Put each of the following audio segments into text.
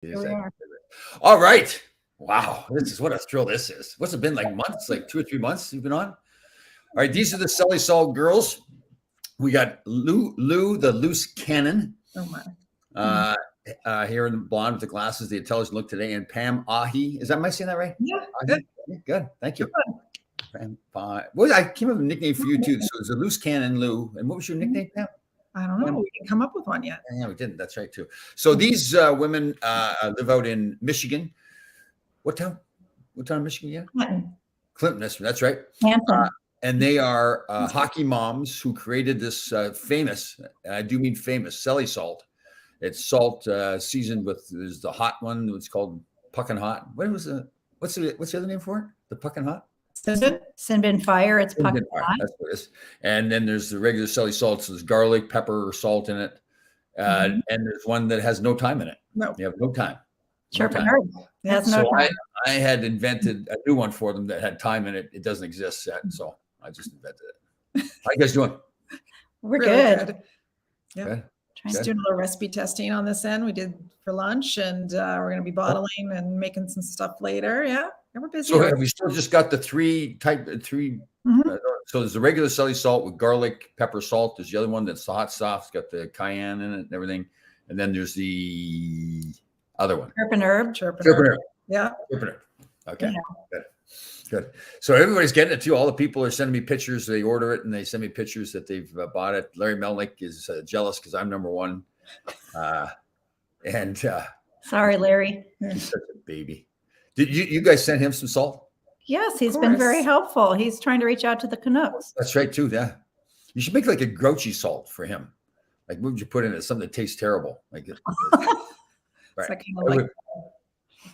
Here we are. All right. Wow. This is what a thrill this is. What's it been like months, like 2 or 3 months you've been on? All right. These are the Celery Salt girls. We got Lou, the loose cannon. Oh my. Here in the blonde with the glasses, the intelligent look today, and Pam Ahi. Am I saying that right? Yeah. Good. Good. Thank you. Pam, well, I came up with a nickname for you too. So it's a loose cannon, Lou. And what was your nickname, Pam? I don't know. We didn't come up with one yet. Yeah, we didn't. That's right too. So these women live out in Michigan. What town? What town in Michigan? Yeah, Clinton. That's right. And they are hockey moms who created this famous, and I do mean famous, Celery Salt. It's salt seasoned with, there's the hot one. It's called Puckin' Hot. What's the other name for it? The Puckin' Hot? Sinbin Fire. It's Puckin' Hot. That's what it is. And then there's the regular Celery Salt. So there's garlic, pepper, salt in it. And there's one that has no time in it. No. You have no time. Chirping no herb. Has no time. I had invented a new one for them that had time in it. It doesn't exist yet. So I just invented it. How you guys doing? We're really good. Yeah. Good. Just doing a little recipe testing on this end. We did for lunch, and we're going to be bottling and making some stuff later. Yeah, we're busy. So have we still just got the three. So there's the regular Celery Salt with garlic, pepper, salt. There's the other one that's the hot sauce. It's got the cayenne in it and everything. And then there's the other one. Chirping herb. Chirping herb. Yeah. Chirping herb. Okay. Yeah. Good. So everybody's getting it too. All the people are sending me pictures. They order it and they send me pictures that they've bought it. Larry Melnick is jealous because I'm number one. Sorry, Larry. He's such a baby. Did you guys send him some salt? Yes, he's been very helpful. He's trying to reach out to the Canucks. That's right too. Yeah. You should make like a grouchy salt for him. Like what would you put in it? Something that tastes terrible. Like right.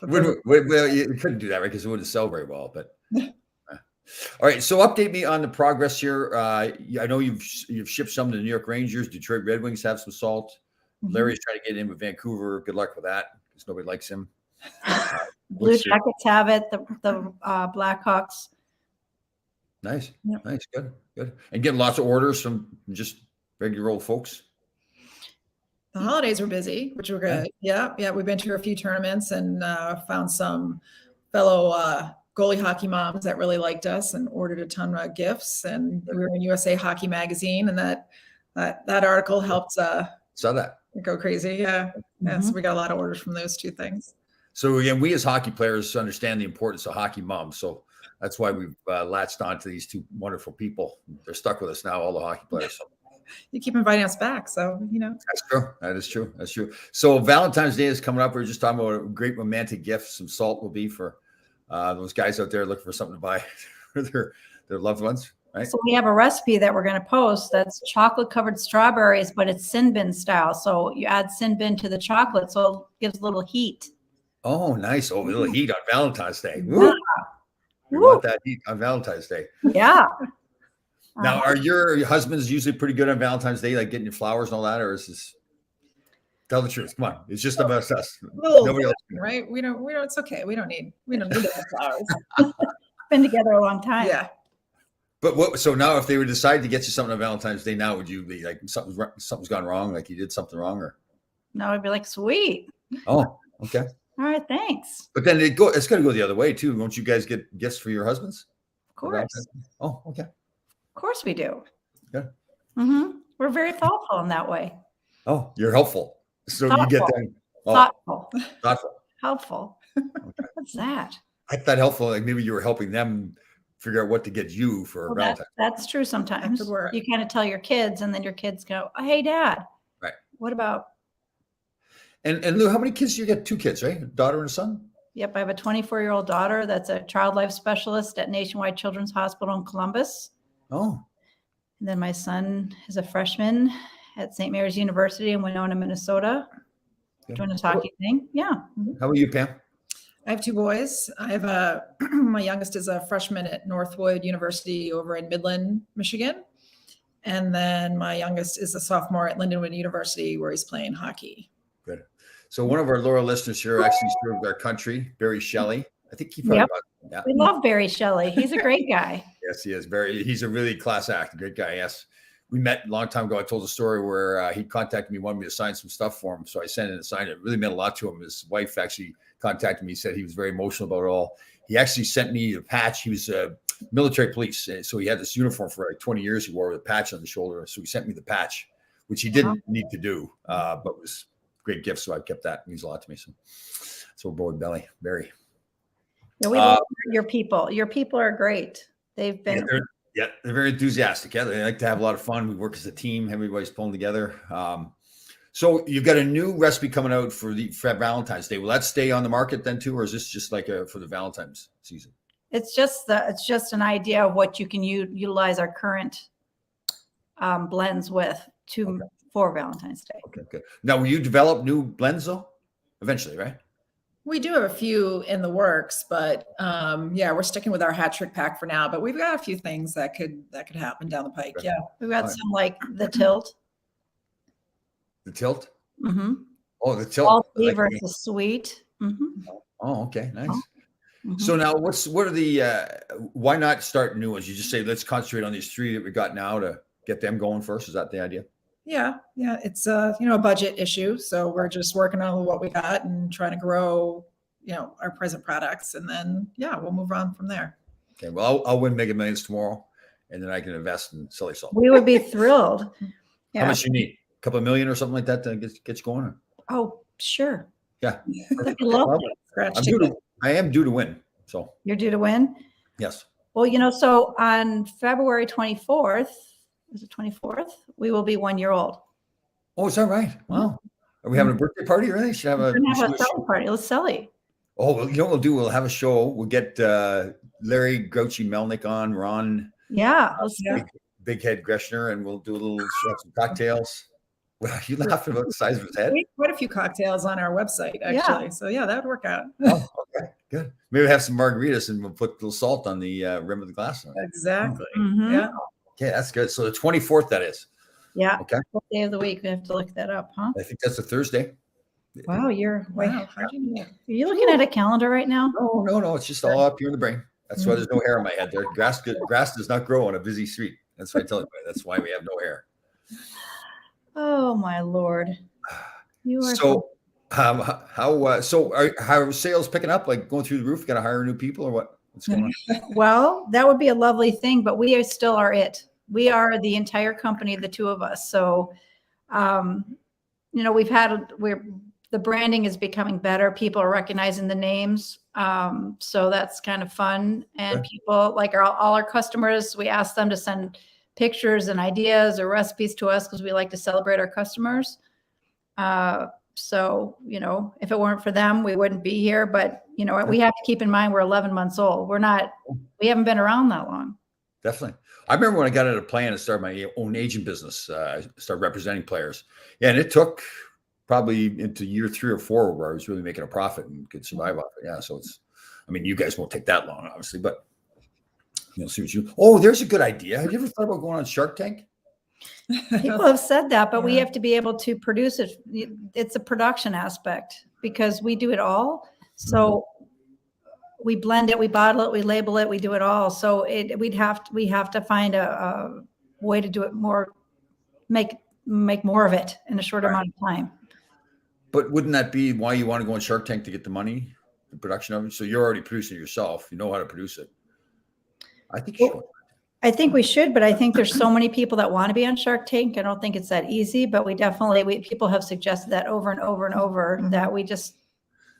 Well, you couldn't do that, right? Because it wouldn't sell very well. But all right. So update me on the progress here. I know you've shipped some to the New York Rangers. Detroit Red Wings have some salt. Larry's trying to get in with Vancouver. Good luck with that because nobody likes him. Blue Jackets have it. The Blackhawks. Nice. Yep. Nice. Good. And getting lots of orders from just regular old folks. The holidays were busy, which were good. Yeah. We've been to a few tournaments and found some fellow goalie hockey moms that really liked us and ordered a ton of gifts. And we were in USA Hockey Magazine, and that article helped saw that go crazy. Yeah. So we got a lot of orders from those two things. So again, we as hockey players understand the importance of hockey moms. So that's why we've latched on to these two wonderful people. They're stuck with us now, all the hockey players. So. You keep inviting us back, so that's true. That is true. That's true. So Valentine's Day is coming up. We were just talking about a great romantic gift. Some salt will be for those guys out there looking for something to buy for their loved ones. Right. So we have a recipe that we're going to post that's chocolate covered strawberries, but it's Sinbin style. So you add Sinbin to the chocolate, so it gives a little heat. Oh, nice! Oh, a little heat on Valentine's Day. Woo. You want that heat on Valentine's Day? Yeah. Now, are your husbands usually pretty good on Valentine's Day, like getting you flowers and all that, or is this? Tell the truth. Come on, it's just about us. Nobody else, right? We don't. It's okay. We don't need the flowers. Been together a long time. Yeah. But so now, if they would decide to get you something on Valentine's Day, now would you be like something's gone wrong, like you did something wrong, or? No, I'd be like, sweet. Oh, okay. All right, thanks. But then it's going to go the other way too. Won't you guys get gifts for your husbands? Of course. Oh, okay. Of course we do. Yeah. We're very thoughtful in that way. Oh, you're helpful. So thoughtful. You get them. Oh, thoughtful. Helpful. Okay. What's that? I thought helpful. Like maybe you were helping them figure out what to get you for Valentine's. That's true. Sometimes you kind of tell your kids, and then your kids go, oh, "Hey, Dad. Right. What about?" And Lou, how many kids do you get? 2 kids, right? A daughter and a son? Yep. I have a 24-year-old daughter that's a child life specialist at Nationwide Children's Hospital in Columbus. Oh. And then my son is a freshman at St. Mary's University in Winona, Minnesota, doing a hockey thing. Yeah. How about you, Pam? I have 2 boys. I have my youngest is a freshman at Northwood University over in Midland, Michigan. And then my youngest is a sophomore at Lindenwood University where he's playing hockey. Good. So one of our loyal listeners here actually served our country, Barry Shelley. I think he probably Yeah. We love Barry Shelley. He's a great guy. Yes, he is. He's a really class act, a great guy. Yes. we met a long time ago. I told a story where he contacted me, wanted me to sign some stuff for him. So I sent in and signed it. It really meant a lot to him. His wife actually contacted me, said he was very emotional about it all. He actually sent me a patch. He was a military police. So he had this uniform for like 20 years. He wore with a patch on the shoulder. So he sent me the patch, which he didn't need to do, but was a great gift. So I kept that. It means a lot to me. So boy, Belly, very. Yeah, we love your people. Your people are great. They've been. Yeah, they're very enthusiastic. Yeah, they like to have a lot of fun. We work as a team. Everybody's pulling together. So you've got a new recipe coming out for Valentine's Day. Will that stay on the market then too, or is this just like for the Valentine's season? It's just an idea of what you can utilize our current blends with for Valentine's Day. Okay, good. Now, will you develop new blends though? Eventually, right? We do have a few in the works, but yeah, we're sticking with our hat trick pack for now. But we've got a few things that could happen down the pike. Okay. Yeah, we've got some like the tilt. The tilt. Mm-hmm. Oh, the tilt. All versus the sweet. Mm-hmm. Oh, okay, nice. Mm-hmm. So now, what are the? Why not start new ones? You just say let's concentrate on these 3 that we got now to get them going first. Is that the idea? Yeah. It's a budget issue, so we're just working on what we got and trying to grow, our present products, and then we'll move on from there. Okay. Well, I'll win Mega Millions tomorrow, and then I can invest in Celery salt. We would be thrilled. Yeah. How much you need? A couple of million or something like that to get you going? Oh, sure. Yeah. I am due to win. So you're due to win? Yes. Well, so on February 24th, is it 24th? We will be 1 year old. Oh, is that right? Wow. Are we having a birthday party or anything? Should have a Celery party. Let's Celery. Oh, well, you know what we'll do? We'll have a show. We'll get Larry Grouchy Melnick on, Ron. Yeah. Big Head Greshner, and we'll do a little some cocktails. Well, you laughing about the size of his head? We have quite a few cocktails on our website, actually. Yeah. So that would work out. Oh, okay, good. Maybe we'll have some margaritas and we'll put a little salt on the rim of the glass. Exactly. Mm-hmm. Yeah. Okay, that's good. So the 24th, that is. Yeah. Okay. What day of the week? We have to look that up, huh? I think that's a Thursday. Wow, wow. How'd you know? Are you looking at a calendar right now? No. It's just all up here in the brain. That's why there's no hair on my head there. Grass does not grow on a busy street. That's what I tell everybody. That's why we have no hair. Oh my Lord. You are so how are sales picking up? Like going through the roof? Got to hire new people or what? What's going on? Well, that would be a lovely thing, but we still are it. We are the entire company, the two of us. So, the branding is becoming better. People are recognizing the names. So that's kind of fun. And people like all our customers, we ask them to send pictures and ideas or recipes to us because we like to celebrate our customers. So, if it weren't for them, we wouldn't be here. But, we have to keep in mind we're 11 months old. We haven't been around that long. Definitely. I remember when I got into plan to start my own agent business, I started representing players. Yeah, and it took probably into year 3 or 4 where I was really making a profit and could survive off it. Yeah, so you guys won't take that long, obviously, but see what there's a good idea. Have you ever thought about going on Shark Tank? People have said that, but we have to be able to produce it. It's a production aspect because we do it all. So we blend it, we bottle it, we label it, we do it all. So we have to find a way to do it more, make more of it in a shorter amount of time. But wouldn't that be why you want to go on Shark Tank to get the money, the production of it? So you're already producing it yourself. You know how to produce it. I think you should. I think we should, but I think there's so many people that want to be on Shark Tank. I don't think it's that easy, but people have suggested that over and over and over that we just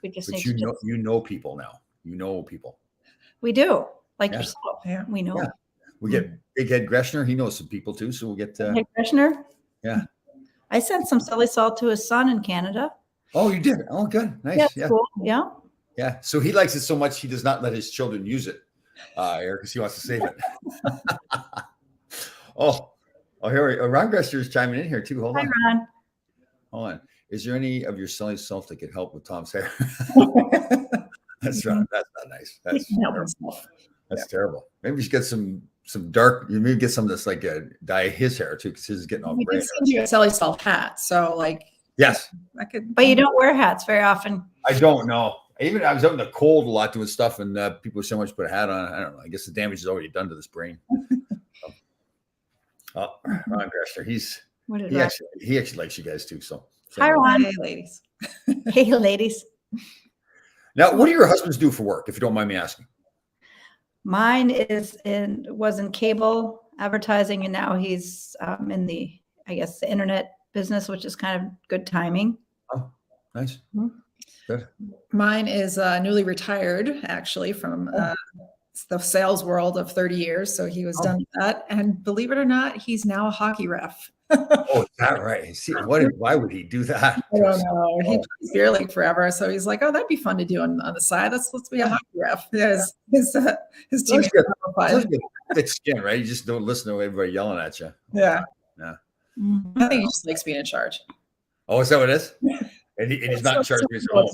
need to. You know people now. You know people. We do, like yourself. Yeah. We know. Yeah. We get Big Head Greshner. He knows some people too, so we'll get. Big Head Greshner. Yeah. I sent some Celery salt to his son in Canada. Oh, you did? Oh, good. Nice. Yeah. Cool. Yeah. Yeah. So he likes it so much he does not let his children use it, Eric, because he wants to save it. Here Ron Greshner is chiming in here too. Hold on. Ron. Hold on. Is there any of your Celery salt that could help with Tom's hair? That's right. That's not nice. That's terrible. Maybe we should get some dark. You maybe get some of this dye his hair too, because his is getting all gray. A Celery salt hat. So yes, I could. But you don't wear hats very often. I don't know. I was out in the cold a lot doing stuff, and people were so much put a hat on. I don't know. I guess the damage is already done to this brain. Oh, Ron Greshner, What did he Ron- actually likes you guys too. So Hi, Ron. Hey, ladies. Hey, ladies. now, what do your husbands do for work, if you don't mind me asking? Mine was in cable advertising, and now he's in the, I guess, the internet business, which is kind of good timing. Oh, nice. Mhm. Good. Mine is newly retired, actually, from the sales world of 30 years. So he was done with that. And believe it or not, he's now a hockey ref. Oh, is that right? See, why would he do that? I don't know. He plays beer league forever. So he's like, oh, that'd be fun to do on the side. Let's be a hockey ref. Yeah, his teammates are It's thick skin, right? You just don't listen to everybody yelling at you. Yeah. Yeah. I think he just likes being in charge. Oh, is that what it is? And he's not in charge of me at home.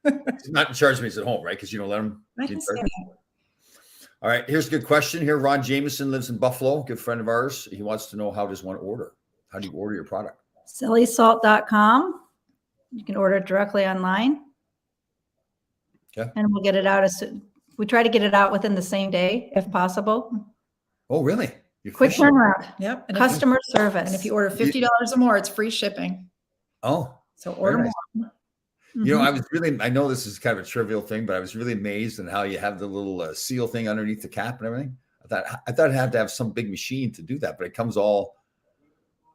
He's not in charge of me at home, right? Because you don't let him. I can say that. All right, here's a good question here. Ron Jameson lives in Buffalo, good friend of ours. He wants to know, how does one order? How do you order your product? Cellysalt.com. You can order it directly online. Okay. And we'll get it out we try to get it out within the same day, if possible. Oh, really? You're Quick fishing? turnaround. Yep. And Customer service. if you order $50 or more, it's free shipping. Oh, So order very nice. more. You know, I know this is kind of a trivial thing, but I was really amazed in how you have the little seal thing underneath the cap and everything. I thought it had to have some big machine to do that, but it comes all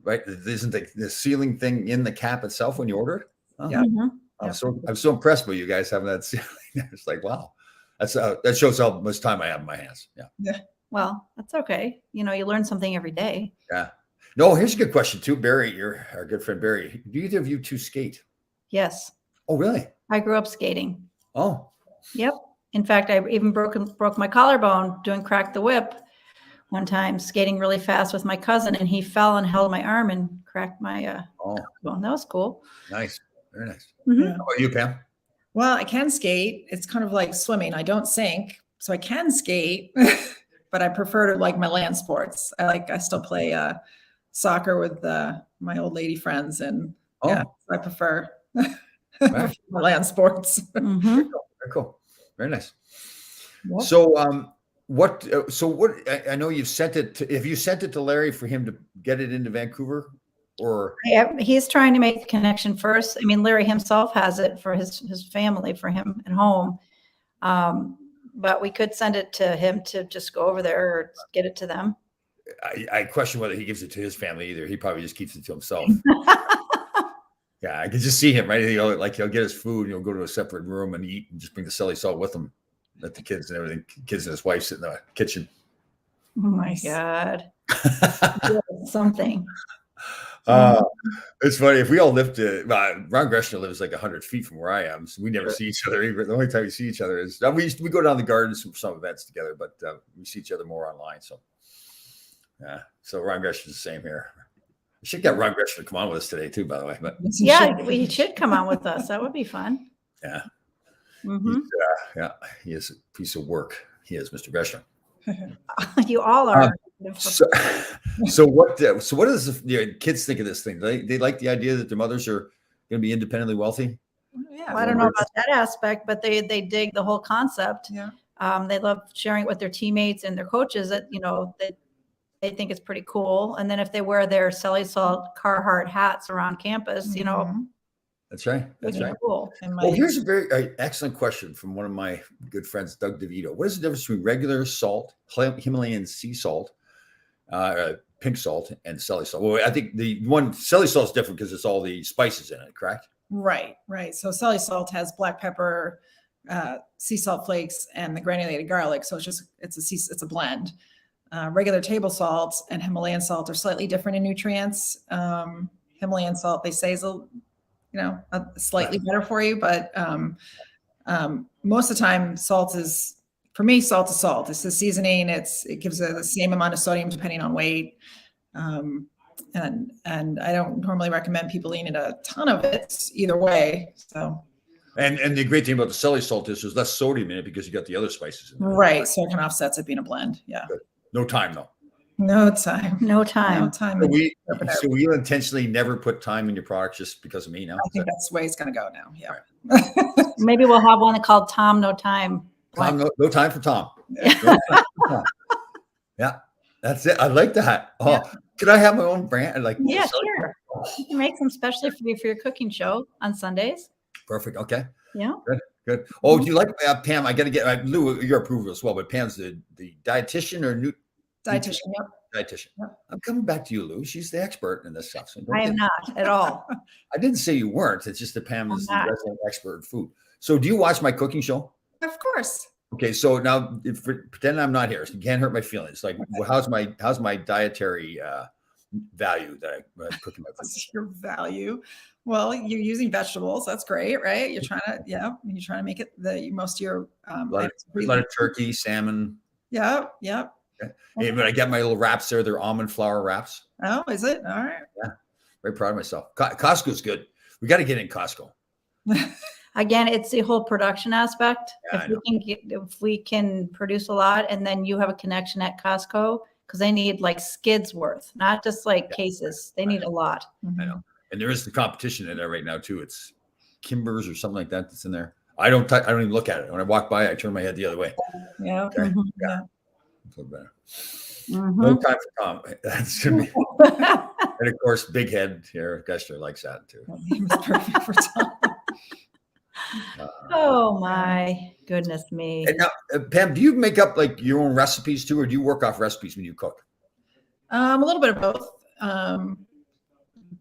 right. Isn't the sealing thing in the cap itself when you order it? Oh. Yeah. I'm so impressed by you guys having that sealing. It's like, wow, that shows how much time I have in my hands. Yeah. Yeah. Well, that's okay. You know, you learn something every day. Yeah. No, here's a good question too, Barry. Our good friend Barry. Do either of you two skate? Yes. Oh, really? I grew up skating. Oh. Yep. In fact, I even broke my collarbone doing crack the whip one time, skating really fast with my cousin, and he fell and held my arm and cracked my collarbone. That was cool. Nice. Very nice. Mm-hmm. Yeah. How about you, Pam? Well, I can skate. It's kind of like swimming. I don't sink, so I can skate, but I prefer to like my land sports. I still play soccer with my old lady friends, and yeah, I prefer land sports. Mm-hmm. Very cool. Very nice. Yep. So, what? I know you've sent it. Have you sent it to Larry for him to get it into Vancouver, or? Yeah, he's trying to make the connection first. I mean, Larry himself has it for his family, for him at home. But we could send it to him to just go over there or get it to them. I question whether he gives it to his family either. He probably just keeps it to himself. Yeah, I can just see him, right? He'll get his food and he'll go to a separate room and eat and just bring the celly salt with him. Let the kids and everything, kids and his wife sit in the kitchen. Oh my God. Something. It's funny. If we all lived Ron Greshner lives like 100 feet from where I am, so we never see each other. The only time we see each other is we go down the gardens for some events together, but we see each other more online. So yeah, so Ron Greshner's the same here. We should get Ron Greshner to come on with us today too, by the way. But yeah, he should come on with us. That would be fun. Yeah. Mm-hmm. Yeah, he is a piece of work. He is, Mr. Greshner. You all are. So what does the kids think of this thing? They like the idea that their mothers are going to be independently wealthy? Yeah. Well, I don't know about that aspect, but they dig the whole concept. Yeah. They love sharing it with their teammates and their coaches that, they think it's pretty cool. And then if they wear their Celly Salt Carhartt hats around campus, That's right. That's right. Cool. Well, here's a very excellent question from one of my good friends, Doug DeVito. What is the difference between regular salt, Himalayan sea salt, pink salt, and Celly salt? Well, I think the one Celly salt is different because it's all the spices in it, correct? Right. So Celly salt has black pepper, sea salt flakes, and the granulated garlic. So it's a blend. Regular table salt and Himalayan salt are slightly different in nutrients. Himalayan salt, they say, is slightly better for you, but most of the time, salt is salt. It's the seasoning. It gives the same amount of sodium depending on weight. And I don't normally recommend people eating a ton of it either way. So. And the great thing about the Celly salt is there's less sodium in it because you got the other spices in there. Right. So it can offset it being a blend. Yeah. Good. No time though. No time. So we'll intentionally never put time in your product just because of me now? I think that's the way it's going to go now. Yeah. Right. Maybe we'll have one called Tom No Time. Tom, no time for Tom. Yeah. No time for Tom. Yeah. That's it. I like that. Oh, Could I have my own brand? Like, Yeah, sure. You can make some specially for you for your cooking show on Sundays. Perfect. Okay. Yeah. Good. Oh, do you like Pam? I got to get Lou your approval as well. But Pam's the dietitian or Dietitian. Yep. dietitian. Yep. I'm coming back to you, Lou. She's the expert in this stuff. So I am not at all. I didn't say you weren't. It's just that Pam is the resident expert in food. So do you watch my cooking show? Of course. Okay, so now pretend I'm not here. So you can't hurt my feelings. Like, how's my dietary value that I'm cooking my food? What's your value? Well, you're using vegetables. That's great, right? You're trying to make it the most of your a lot of turkey, salmon. Yeah. Okay. Hey, but I get my little wraps there. They're almond flour wraps. Oh, is it? All right. Yeah, very proud of myself. Costco's good. We got to get in Costco. Again, it's the whole production aspect. Yeah, If we can produce a lot, and then you have a connection at Costco, because they need like skids worth, not just like cases. They need a lot. I know. And there is the competition in there right now too. It's Kimber's or something like that that's in there. I don't even look at it. When I walk by, I turn my head the other way. Yeah. Okay. Mhm. Yeah. A little better. Mhm. No time for Tom. That's gonna be. And of course, Big Head here. Gester likes that too. It's perfect for Tom. Oh my goodness me. And now, Pam, do you make up like your own recipes too, or do you work off recipes when you cook? A little bit of both.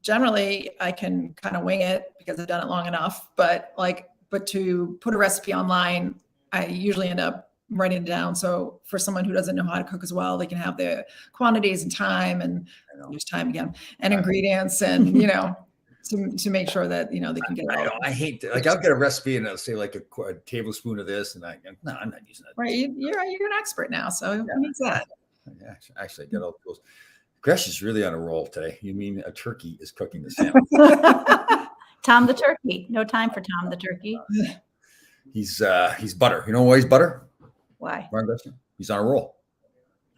Generally, I can kind of wing it because I've done it long enough. But to put a recipe online, I usually end up writing it down. So for someone who doesn't know how to cook as well, they can have the quantities and time and use time again and ingredients and to make sure that they can get it all. I hate that. Like, I'll get a recipe and I'll say like a tablespoon of this, and I'm not using that. Right, you're an expert now, so who needs that? Yeah, actually, I get all those. Gresh is really on a roll today. You mean a turkey is cooking the salmon? Tom the turkey. No time for Tom the turkey. He's butter. You know why he's butter? Why? He's on a roll.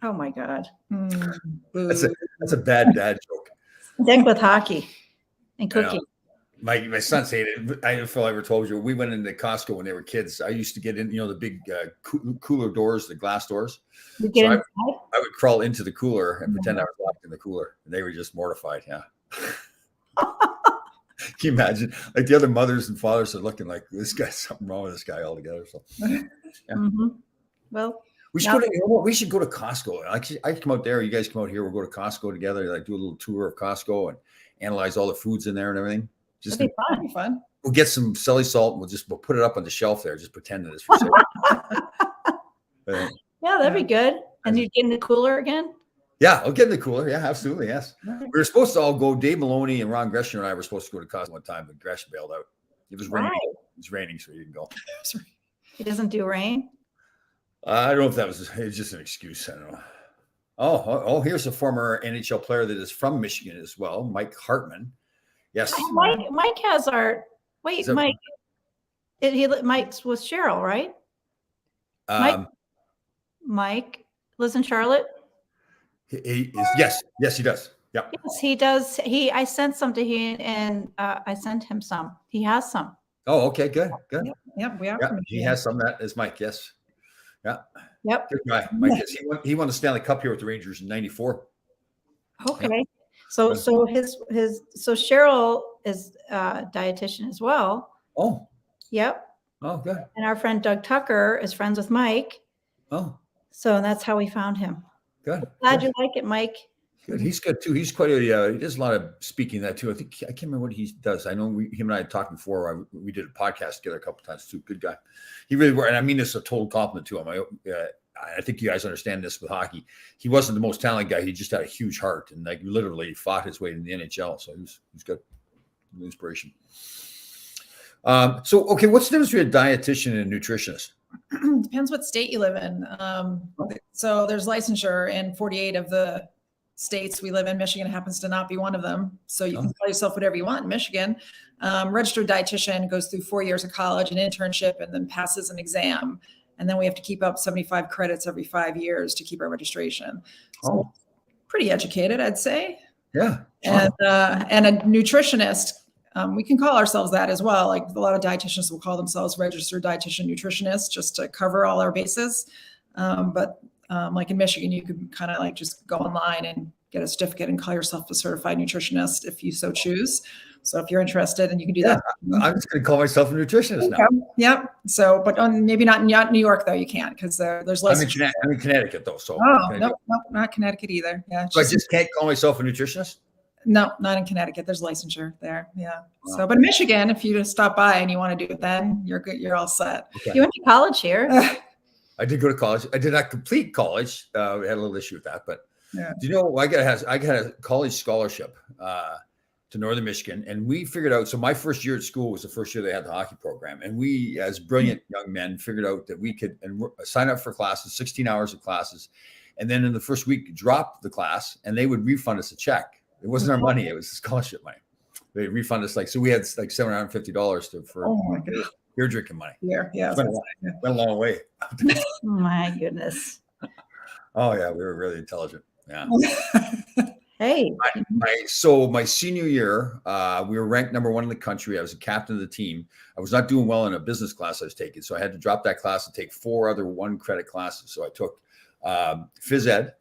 Oh my God. That's a bad dad joke. Stick with hockey and cooking. My son said it. I don't know if I ever told you. We went into Costco when they were kids. I used to get in, the big cooler doors, the glass doors. You get inside? I would crawl into the cooler and pretend I was locked in the cooler. And they were just mortified. Yeah. Can you imagine? Like, the other mothers and fathers are looking like, this guy's something wrong with this guy altogether. So, yeah. Mm-hmm. Well, we should go to Costco. I come out there. You guys come out here. We'll go to Costco together. Like, do a little tour of Costco and analyze all the foods in there and everything. Just that'd be fun. We'll get some Celery salt and we'll put it up on the shelf there. Just pretend that it's for sale. Yeah, that'd be good. And you get in the cooler again? Yeah, I'll get in the cooler. Yeah, absolutely. Yes. We were supposed to all go. Dave Maloney and Ron Gresham and I were supposed to go to Costco one time, but Gresham bailed out. It was raining. It was raining, so he didn't go. He doesn't do rain? I don't know if it was just an excuse. I don't know. Oh, here's a former NHL player that is from Michigan as well, Mike Hartman. Yes. Mike has our. Wait, Mike. Mike's with Cheryl, right? Mike lives in Charlotte. He is. Yes, he does. Yeah. Yes, he does. I sent some to him, and I sent him some. He has some. Oh, okay, good. Yep, we are. Yeah, he has some. That is Mike. Yes. Yeah. Yep. Good guy. Mike is. He won the Stanley Cup here with the Rangers in '94. Okay. Yeah. So Cheryl is a dietitian as well. Oh. Yep. Oh, good. And our friend Doug Tucker is friends with Mike. Oh. So that's how we found him. Good. Glad you like it, Mike. Good. He's good too. He's quite he does a lot of speaking that too. I can't remember what he does. I know him and I had talked before. We did a podcast together a couple of times too. Good guy. He really were, and I mean this is a total compliment to him. I think you guys understand this with hockey. He wasn't the most talented guy. He just had a huge heart and like literally fought his way in the NHL. So he's good. Inspiration. So okay, what's the difference between a dietitian and a nutritionist? Depends what state you live in. So there's licensure in 48 of the states we live in. Michigan happens to not be one of them. So you can call yourself whatever you want in Michigan. Registered dietitian goes through 4 years of college, an internship, and then passes an exam. And then we have to keep up 75 credits every 5 years to keep our registration. So pretty educated, I'd say. Yeah. And a nutritionist, we can call ourselves that as well. Like a lot of dietitians will call themselves registered dietitian nutritionist just to cover all our bases. But like in Michigan, you could kind of like just go online and get a certificate and call yourself a certified nutritionist if you so choose. So if you're interested, and you can do that. I'm just going to call myself a nutritionist now. Yep. So, but maybe not in New York though. You can't, because there's I'm license. in Connecticut though. So No, not Connecticut either. Yeah. So I just can't call myself a nutritionist? No, not in Connecticut. There's licensure there. Yeah. Wow. So, but in Michigan, if you just stop by and you want to do it, then you're good. You're all set. Okay. You went to college here. I did go to college. I did not complete college. We had a little issue with that, but Yeah. do you know, I got a college scholarship to Northern Michigan, and we figured out, so my first year at school was the first year they had the hockey program, and we, as brilliant young men, figured out that we could sign up for classes, 16 hours of classes, and then in the first week drop the class, and they would refund us a check. It wasn't our money; it was scholarship money. They refund us so we had like $750 for beer drinking money. Yeah. Went a long way. My goodness. Oh yeah, we were really intelligent. Yeah. Hey. My senior year, we were ranked number 1 in the country. I was the captain of the team. I was not doing well in a business class I was taking, so I had to drop that class and take 4 other 1-credit classes. So I took phys ed,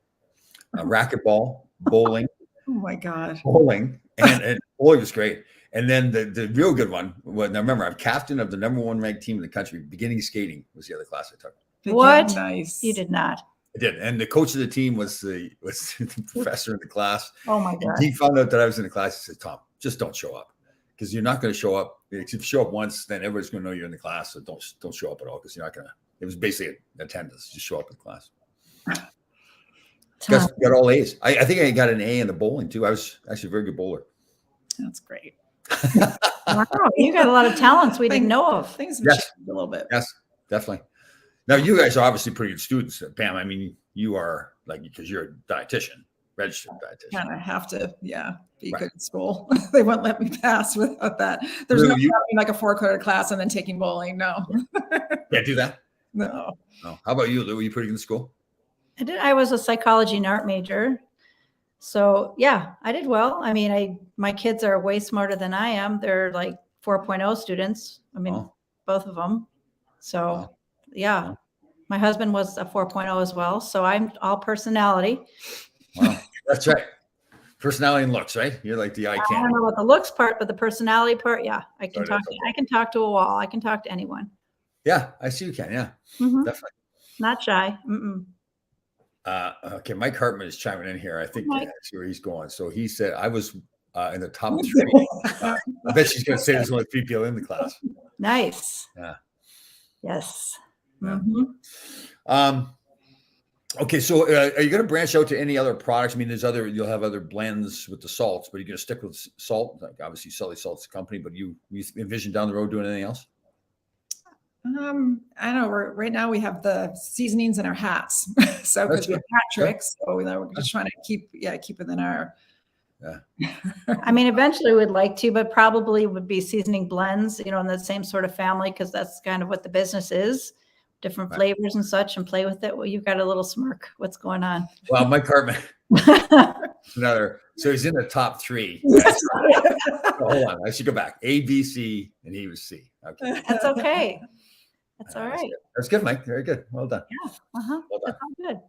racquetball, bowling. Oh my God. Bowling, and bowling was great. And then the real good one, now remember, I'm captain of the number 1 ranked team in the country. Beginning skating was the other class I took. What? Nice. You did not. I did. And the coach of the team was the professor in the class. Oh my God. And he found out that I was in the class. He said, Tom, just don't show up, because you're not going to show up. If you show up once, then everybody's going to know you're in the class. So don't show up at all, because you're not going to. It was basically attendance. Just show up in class. Got all A's. I think I got an A in the bowling too. I was actually a very good bowler. That's great. Wow, you got a lot of talents we didn't know of. Things have changed a little bit. Yes, definitely. Now you guys are obviously pretty good students, Pam. I mean, you are, because you're a dietitian, registered dietitian. Kind of have to, be good at school. They won't let me pass without that. There's no having like a 4-credit class and then taking bowling. No. Can't do that. No. How about you, Lou? Were you pretty good in school? I did. I was a psychology and art major. So yeah, I did well. I mean, my kids are way smarter than I am. They're like 4.0 students. I mean, both of them. So yeah, my husband was a 4.0 as well. So I'm all personality. Wow, that's right. Personality and looks, right? You're like the eye candy. I don't know about the looks part, but the personality part, yeah, I can talk. I can talk to a wall. I can talk to anyone. Yeah, I see you can. Yeah, definitely. Not shy. Mm-mm. Okay, Mike Hartman is chiming in here. I think I see where he's going. So he said I was in the top 3. I bet she's going to say there's only 3 people in the class. Nice. Yeah. Yes. Yeah. Mm-hmm. Okay, so are you going to branch out to any other products? I mean, you'll have other blends with the salts, but you're going to stick with salt. Like obviously, Celery Salt's the company, but you envision down the road doing anything else? I don't know. Right now we have the seasonings in our hats. So because we have hat tricks, so we're just trying to keep it in our. Yeah. I mean, eventually we'd like to, but probably would be seasoning blends, in the same sort of family, because that's kind of what the business is. Different flavors and such, and play with it. Well, you've got a little smirk. What's going on? Well, Mike Hartman, so he's in the top 3. Hold on, I should go back. A, B, C, and he was C. Okay, that's okay. That's all right. That's good, Mike. Very good. Well done. Yeah. Well done. That's all good.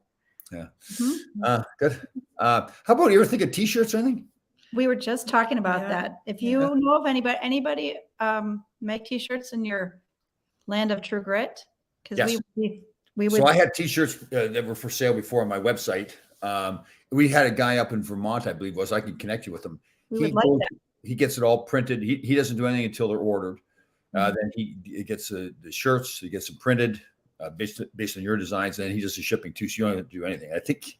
Yeah. Mm-hmm. Good. How about, you ever think of T-shirts or anything? We were just talking about that. If you know of anybody make T-shirts in your land of true grit, because we would. So I had T-shirts that were for sale before on my website. We had a guy up in Vermont, I believe I can connect you with him. He gets it all printed. He doesn't do anything until they're ordered. Then he gets the shirts. He gets them printed based on your designs. And he does the shipping too. So you don't have to do anything. I think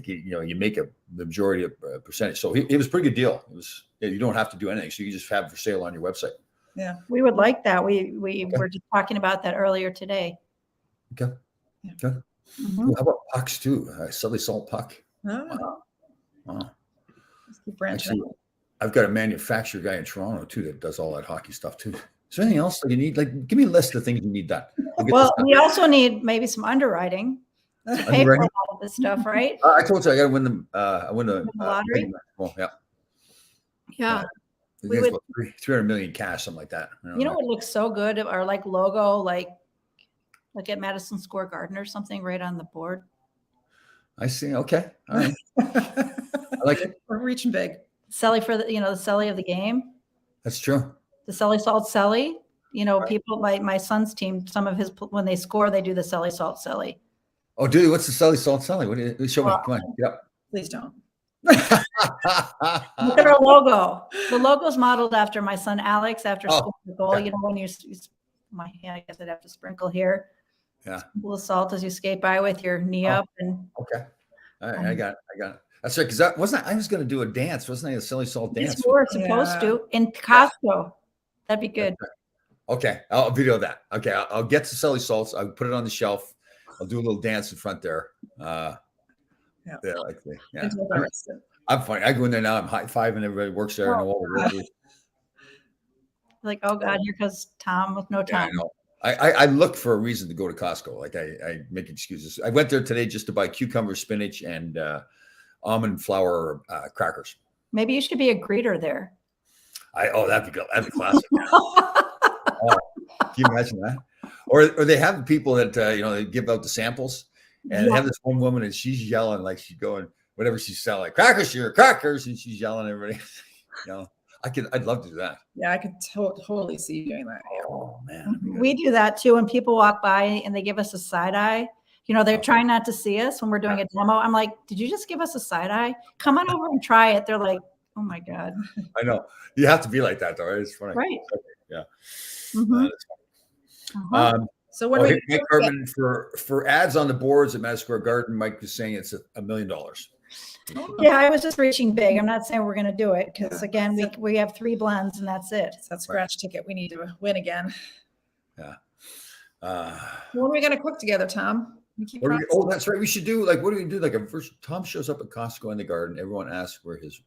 you make the majority of percentage. So it was a pretty good deal. It was you don't have to do anything. So you just have it for sale on your website. Yeah, we would like that. We were just talking about that earlier today. Okay. Yeah. Okay. Mm-hmm. How about pucks too? Celery Salt puck. Oh. Wow. Let's keep branching. Actually, I've got a manufacturer guy in Toronto too that does all that hockey stuff too. Is there anything else that you need? Like, give me a list of things you need done. Well, we also need maybe some underwriting to pay for all of this stuff, right? I told you I got to win the lottery. Well, yeah. Yeah. We would, 300 million cash, something like that. What looks so good? Our logo, like at Madison Square Garden or something, right on the board. I see. Okay. All right. I like it. We're reaching big. Celly for the, the Celly of the game. That's true. The Celly Salt Celly. People like my son's team, some of his, when they score, they do the Celly Salt Celly. Oh, dude, what's the Celly Salt Celly? What do you show me? Come on. Yep. Please don't. Look at our logo. The logo's modeled after my son Alex after school goal. Okay. When you my hand, I guess I'd have to sprinkle here. Yeah. Sprinkle the salt as you skate by with your knee up. And okay. All right. I got it. That's right. Because I was going to do a dance. Wasn't I a Celly Salt dance? We were supposed to in Costco. That'd be good. Okay. I'll video that. Okay. I'll get the Celly Salts. I'll put it on the shelf. I'll do a little dance in front there. I'm funny. I go in there now. I'm high-fiving everybody works there and all the workers. Like, oh God, here comes Tom with no time. I look for a reason to go to Costco. Like I make excuses. I went there today just to buy cucumber, spinach, and almond flour crackers. Maybe you should be a greeter there. That'd be good. That'd be classic. Can you imagine that? Or they have people that they give out the samples, and they have this one woman and she's yelling like she's going whatever she's selling, like crackers, and she's yelling at everybody. I'd love to do that. Yeah, I could totally see you doing that. Yeah. Oh man, we do that too. When people walk by and they give us a side eye, they're trying not to see us when we're doing a demo. I'm like, did you just give us a side eye? Come on over and try it. They're like, oh my God. I know. You have to be like that though, right? It's funny. Right. Yeah. Mm-hmm. So what do we Mike Hartman for ads on the boards at Madison Square Garden? Mike was saying it's $1 million. Yeah, I was just reaching big. I'm not saying we're going to do it because again, we have 3 blends and that's it. It's that scratch ticket. We need to win again. Yeah. When are we going to cook together, Tom? That's right. We should do what do we do? Like Tom shows up at Costco in the garden. Everyone asks where his.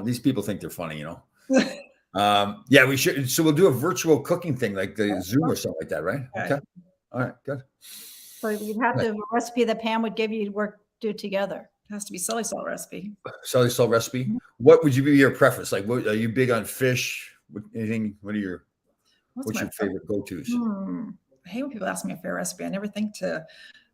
These people think they're funny. Yeah, we should. So we'll do a virtual cooking thing like the Zoom or something like that, right? Okay. All right. Good. So you'd have the recipe that Pam would give you to do together. It has to be Celly Salt recipe. Celly Salt recipe. Mm-hmm. What would be your preference? Like, are you big on fish? Anything? What's your favorite go-tos? I hate when people ask me a favorite recipe. I never think to.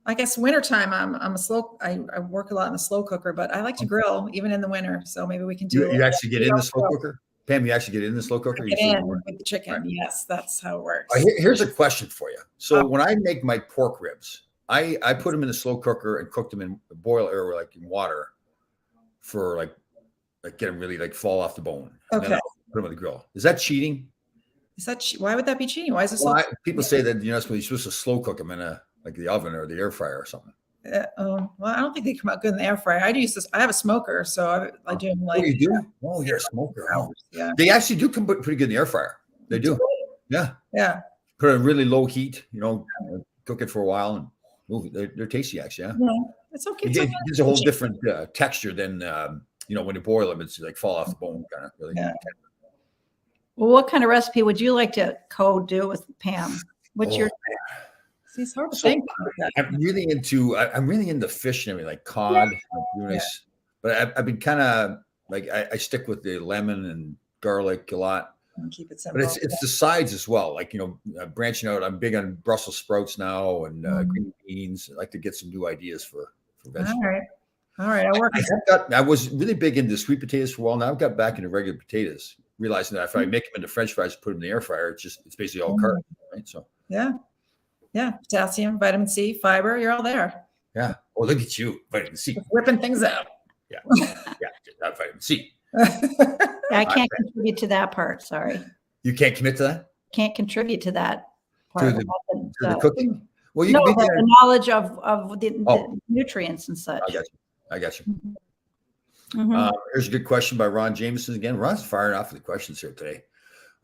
I guess wintertime, I'm a slow. I work a lot in the slow cooker, but I like to grill even in the winter. So maybe we can do. You actually get in the slow cooker, Pam. You actually get in the slow cooker. Get in with the chicken. Right. Yes, that's how it works. Here's a question for you. So when I make my pork ribs, I put them in the slow cooker and cook them in boil or like in water for like get them really fall off the bone. Okay. And then I'll put them on the grill. Is that cheating? Why would that be cheating? Why is it so? People say that you're supposed to slow cook them in the oven or the air fryer or something. Well, I don't think they come out good in the air fryer. I have a smoker, so I do them like. Oh, you do? Oh, you're a smoker. Oh. Yeah. They actually do come pretty good in the air fryer. They do. Yeah. Yeah. Put it in really low heat. Cook it for a while, and they're tasty actually. Yeah. It's okay. It gives a whole different texture than when you boil them. It's like fall off the bone kind of really. Yeah. Well, what kind of recipe would you like to do with Pam? What's your? See, it's hard to think about that. I'm really into fish and everything, like cod, but I've been kind of I stick with the lemon and garlic a lot. And keep it simple. But it's the sides as well. Branching out. I'm big on Brussels sprouts now and green beans. I like to get some new ideas for vegetables. All right. I was really big into sweet potatoes for a while. Now I've got back into regular potatoes, realizing that if I make them into French fries, put them in the air fryer, it's basically all carbs, right? So yeah, potassium, vitamin C, fiber, you're all there. Yeah. Oh, look at you, vitamin C, just whipping things out. Yeah, not vitamin C. I can't contribute to that part. Sorry. You can't commit to that. Can't contribute to that part. To the cooking. Well, the knowledge of the nutrients and such. I got you. Mm-hmm. Here's a good question by Ron Jameson again. Ron's firing off the questions here today.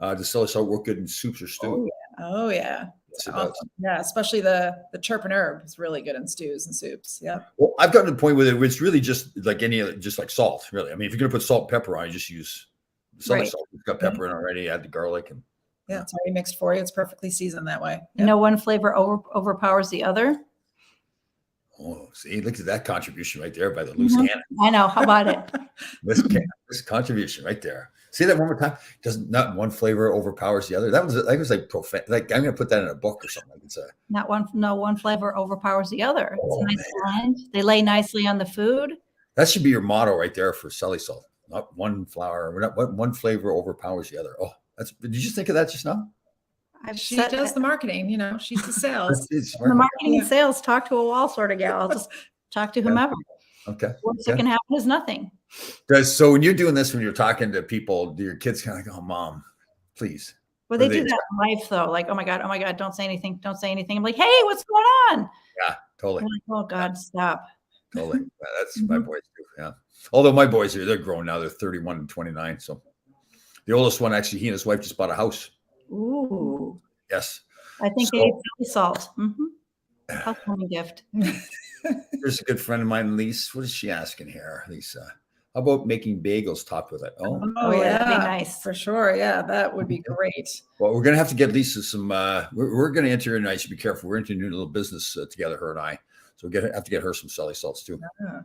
Does Celly Salt work good in soups or stew? Oh yeah. Awesome. Yeah, especially the chirping herb is really good in stews and soups. Yeah. Well, I've gotten to the point where it's really just like like salt, really. I mean, if you're gonna put salt and pepper on, you just use Celly salt. It's got pepper in already. Add the garlic and it's already mixed for you. It's perfectly seasoned that way. Yeah. One flavor overpowers the other. Oh, see, look at that contribution right there by the loose cannon. I know. How about it? This contribution right there. Say that one more time. Doesn't not one flavor overpowers the other. That was like profane. Like I'm gonna put that in a book or something. Like it's a one flavor overpowers the other. It's Oh, a nice blend. They lay nicely on the food. that should be your motto right there for Celery Salt. Not one flour. Not one flavor overpowers the other. Oh, did you just think of that just now? She does the marketing, she's the sales. It's the marketing and sales, talk to a wall sort of gal. I'll just talk to whomever. Okay. Worst that can happen is nothing. So when you're doing this, when you're talking to people, do your kids kind of like, oh, mom, please? Well, they do that in life though. Like, oh my God, don't say anything. Don't say anything. I'm like, hey, what's going on? Yeah, totally. Like, oh God, stop. Totally. That's my boys too. Yeah. Although my boys they're grown now. They're 31 and 29. So the oldest one, actually, he and his wife just bought a house. Ooh. Yes. I think they need salt. Housewarming gift. There's a good friend of mine, Lise. What is she asking here, Lisa? How about making bagels topped with it? Oh yeah, that'd be nice for sure. Yeah, that would be great. Well, we're gonna have to get Lisa some. We're gonna enter, and I should be careful. We're into a new little business together, her and I. So we have to get her some Celery Salts too. Yeah.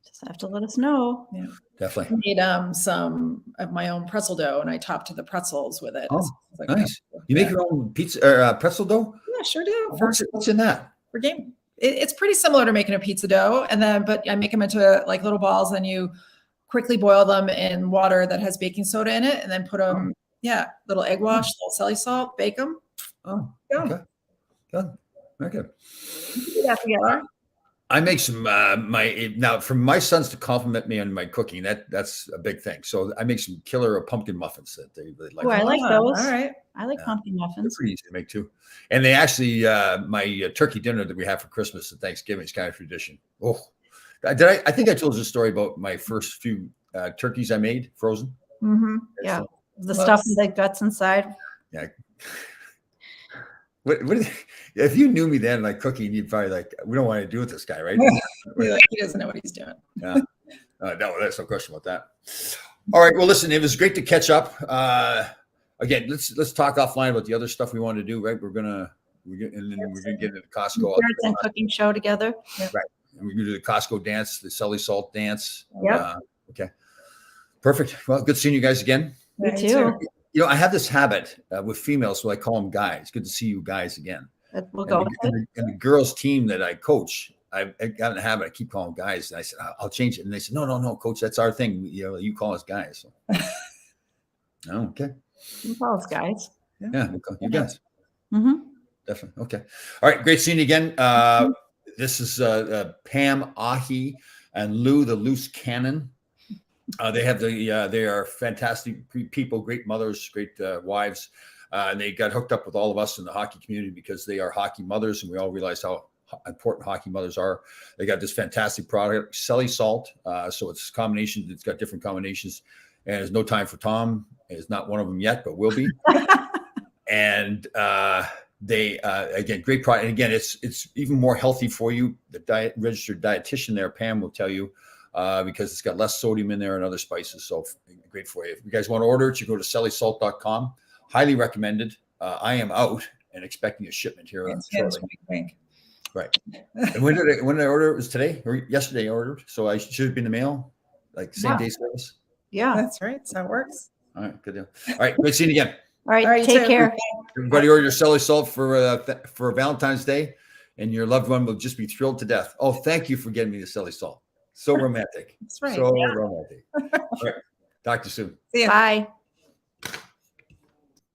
Just have to let us know. Yeah, definitely. I made some of my own pretzel dough, and I topped the pretzels with it. Oh, like nice! You make your own pizza or pretzel dough? Yeah, sure do. What's in that? For game, it's pretty similar to making a pizza dough, but I make them into like little balls, and you quickly boil them in water that has baking soda in it, and then put them, little egg wash, little Celery Salt, bake them. Oh, okay, good, very good. Do that together. I make some now for my sons to compliment me on my cooking. That's a big thing. So I make some killer pumpkin muffins that they really like. Oh, I like those. All right, I like pumpkin muffins. They're pretty easy to make too. And they actually my turkey dinner that we have for Christmas and Thanksgiving is kind of tradition. Oh, I think I told you a story about my first few turkeys I made frozen. Mm-hmm. Yeah, so, the stuff with the guts inside. Yeah. What if you knew me then, like cooking, you'd probably like, we don't want to do with this guy, right? He doesn't know what he's doing. Yeah, no, there's no question about that. All right, well, listen, it was great to catch up. Again, let's talk offline about the other stuff we want to do. Right, we're gonna get into Costco. And cooking show together. Yeah. Right, and we're gonna do the Costco dance, the Celery Salt dance. Yeah. Okay. Perfect. Well, good seeing you guys again. You too. I have this habit with females, so I call them guys. Good to see you guys again. We'll go. And the girls' team that I coach, I got in the habit. I keep calling them guys. And I said, I'll change it. And they said, no, coach, that's our thing. You call us guys. So. Oh, okay. You call us guys. Yeah, we'll call you guys. Mm-hmm. Definitely. Okay. All right. Great seeing you again. This is Pam Ahi and Lou, the loose cannon. They are fantastic people, great mothers, great wives. And they got hooked up with all of us in the hockey community because they are hockey mothers, and we all realize how important hockey mothers are. They got this fantastic product, Celery Salt. So it's combinations. It's got different combinations, and there's no time for Tom. It's not one of them yet, but will be. And they again, great product. And again, it's even more healthy for you. The registered dietitian there, Pam, will tell you. Because it's got less sodium in there and other spices. So great for you. If you guys want to order it, you go to cellerysalt.com. Highly recommended. I am out and expecting a shipment here. Right. And when did I order? It was today or yesterday I ordered. So I should have been in the mail, like same day service. Yeah, that's right. That's how it works. All right. Good deal. All right. Great seeing you again. All right. Take care. Everybody order your Celery Salt for Valentine's Day, and your loved one will just be thrilled to death. Oh, thank you for getting me the Celery Salt. So romantic. That's right. So romantic. All right. Talk to you soon. See ya. Bye.